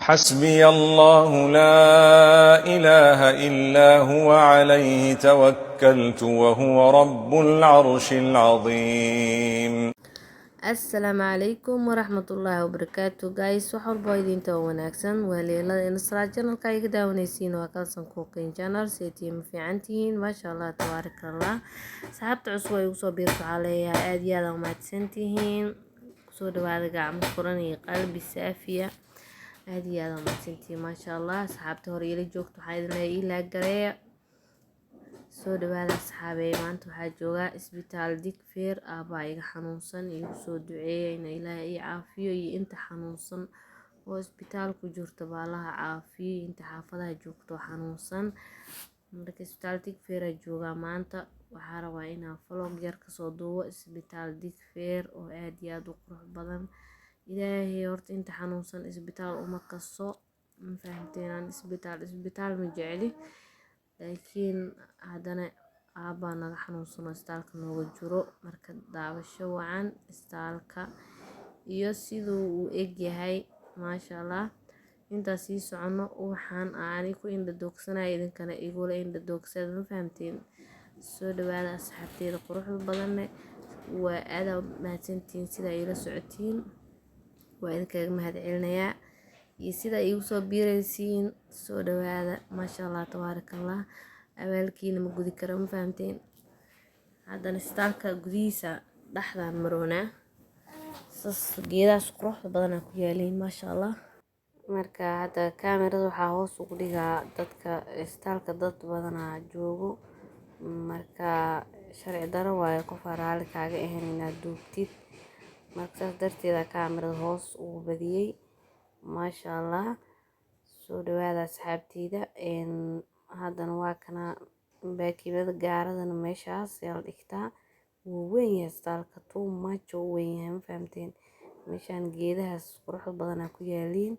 حسبي الله لا إله إلا هو عليه توكلت وهو رب العرش العظيم. السلام عليكم ورحمة الله وبركاته guys wax walbo idinta wanaagsan waa leelada insra channelka iga daawanaysiin waa kalsan cooking channel seetii ma fiican tihiin maasha Allah tabaarakallah saxaabta cusub ay ugu soo biirto waxaa leeyahay aad iyo aad u mahadsan tihiin kusoo dhawaada gacmo furan iyo qalbi saafiya aad iyo aad u mahadsan tihiin maasha Allah saxaabta hore ila joogto waxaa idin leeyahay ilaa gareeya soo dhawaada asxaabey maanta waxaa joogaa isbitaal Digfaar aabaa iga xanuunsan igu soo duceeyay in Ilaahay ii caafiyo iyo inta xanuunsan oo isbitaal ku jirto baalaha caafiyo inta xaafadaha joogto xanuunsan marka isbitaal Digfaar joogaa maanta waxaa rabaa inaan vlog yar ka soo duubo isbitaal Digfaar oo aad iyo aad u qurux badan Ilaahay horta inta xanuunsan isbitaal uma kaso ma fahamteen isbitaal ma jecli laakiin haddana aabaa naga xanuunsan isbitaalka nooga jiro marka daawasho wacan isbitaalka iyo siduu uu eg yahay maasha Allah intaas sii socono waxaan aani ku indha doogsanay idinkana igula indha doogsada ma fahamteen soo dhawaada asxaabteeda quruxda badan waa aad mahadsantiin sida ay la socotiin waa idinkaga mahadcelinayaa iyo sida ay ugu soo biiraysiin soo dhawaada maasha Allah tabaarakallah abaalkiina ma gudi karo ma fahamteen haddana isbitaalka gudihiisa dhaxdaan maroona sas geedaas quruxda badan ku yaaliin maasha Allah marka hadda kaamirada waxaa hoos ugu dhigaa dadka isbitaalka dad badan joogo marka sharci daro waayo qof raali kaaga ahayn inaad duubtid marka saas darteeda kaamirada hoos ugu badiyay maasha Allah soo dhawaada asxaabteyda haddana waa kana baakimada gaaradana meeshaas la dhigtaa wuu weyn yahay isbitaalka too much oo weyn yahay ma fahamteen meeshaan geedahaas quruxda badan ku yaaliin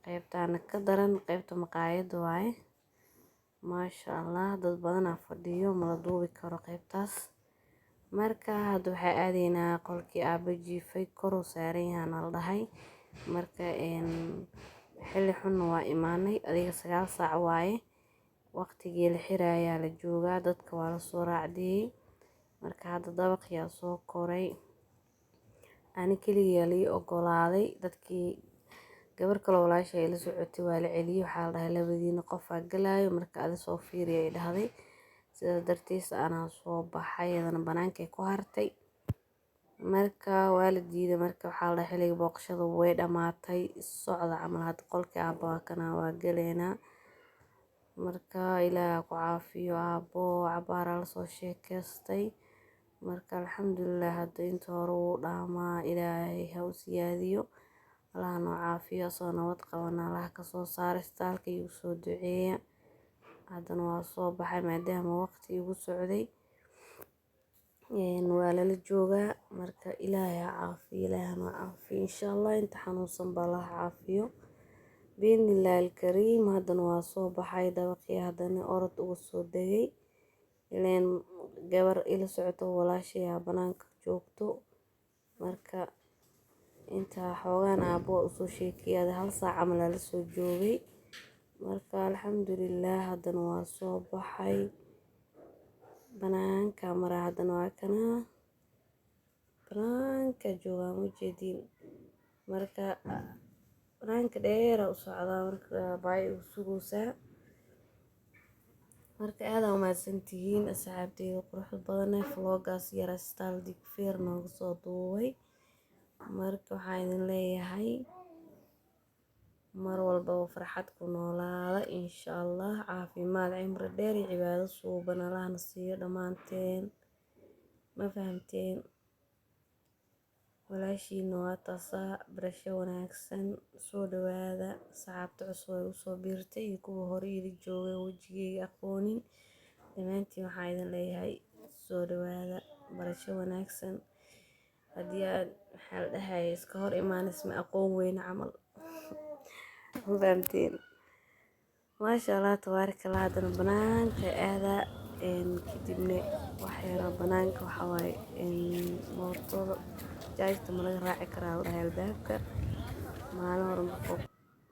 qaybtaana ka daran qaybta maqaayadda waaye maasha Allah dad badan fadhiyo ma la duubi karo qaybtaas marka hadda waxaa aadeynaa qolkii aaba jiifay kor u saaran yahay la dhahay marka xilli xun waa imaanay adiga 9 saac waaye waqtigii la xiraaya la joogaa dadka waa la soo raacdiyay marka hadda dabaqyaa soo koray ani kaliya la ogolaaday dadkii gabar kale walaashay la socotay waa la celiyay waxaa la dhahay labadiina qof galaayo marka aad soo fiiriyay dhahday sidaas darteed anaa soo baxay adana banaankay ku hartay marka waa la diiday marka waxaa la xilliga booqashada way dhamaatay socda camal had qolkii aabba kana waa galeena marka Ilaahay ku caafiyo aabbo cabaara la soo sheekaystay marka alxamdulillah hadda inta hore uu dhaamaa Ilaahay ha u siyaadiyo Allah noo caafiyo soo nabad qabana Allah ka soo saar isbitaalka iyo soo duceeya haddana waa soo baxay maadaama waqti igu socday waa la joogaa marka Ilaahay ha caafiyo Ilaahay noo caafiyo insha Allah inta xanuunsan baa Allah caafiyo biidhnillaahi alkariim haddana waa soo baxay dabaqii haddana orod ugu soo degay ileen gabar ila socoto walaashay banaanka joogto marka inta xoogaan aabbo u soo sheekiyay 1 saac camal la soo joogay marka alxamdulillah haddana waa soo baxay banaanka mara haddana waa kana banaanka joogaa mujeedin marka banaanka dheer u socdaa marka baay u sugaysaa marka aad u mahadsantihiin asxaabteyda quruxda badan vloggaas yar isbitaal Digfaar nooga soo duubay marka waxaan idin leeyahay mar walba farxad ku noolaada insha Allah caafimaad cimri dheer iyo cibaado suuban Allah na siiyo dhamaanteen ma fahamteen walaashiina waa taasa barasho wanaagsan soo dhawaada saxaabta cusub ay u soo biirtay iyo kuwa hore ila joogay wajigeyga aqoonin dhamaantiin waxaan idin leeyahay soo dhawaada barasho wanaagsan haddii aad maxaa la dhahay iska hor imaanis ma aqoon weyn camal ma fahamteen maasha Allah tabaarakallah haddana banaanka aada kadibna waxyara banaanka waxaa waaye mootada jaayta ma laga raaci karaa albaabka maalin hore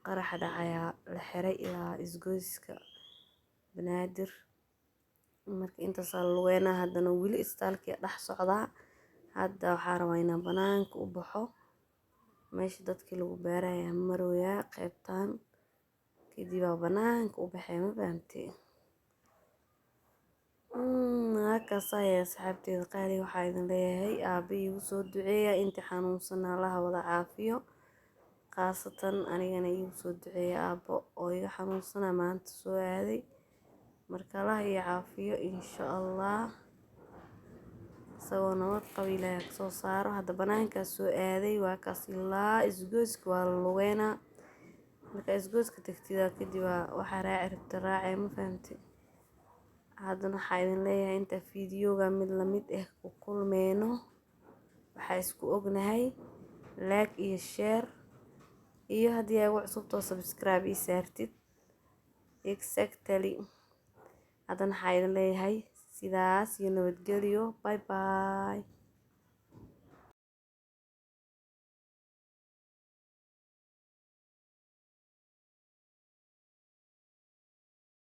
qarax dhacayaa la xiray ilaa isgoyska banaadir. marka intaasaa lugeynaa haddana weli istaalkii dhex socdaa. hadda waxaa rabaa inaan banaanka u baxo, meesha dadkii lagu baaraya marooyaa qaybtaan, kadib baa banaanka u baxay. ma fahamtay? halkaas ayaa asxaabteeda qaali. waxaa idin leeyahay aabba iigu soo duceeya intii xanuunsan allaha wada caafiyo, khaasatan anigana iigu soo duceeya aabbo oo iga xanuunsana maanta soo aaday. marka allaha ii caafiyo insha allah, isagoo nabad qaba ilaahay kasoo saaro. hadda banaankaas soo aaday waa kaas ilaa isgoyska waa la lugeynaa. marka isgoyska tagtida kadib waxaa raaci rabta raacay. ma fahamtay? haddana waxaa idin leeyahay inta fiidiyooga mid lamid ah ku kulmeyno, waxaa isku ognahay like iyo share, iyo haddii ay ugu cusubtoo subscribe ii saartid exactly. haddana waxaa idin leeyahay sidaas iyo nabadgelyo. bye bye.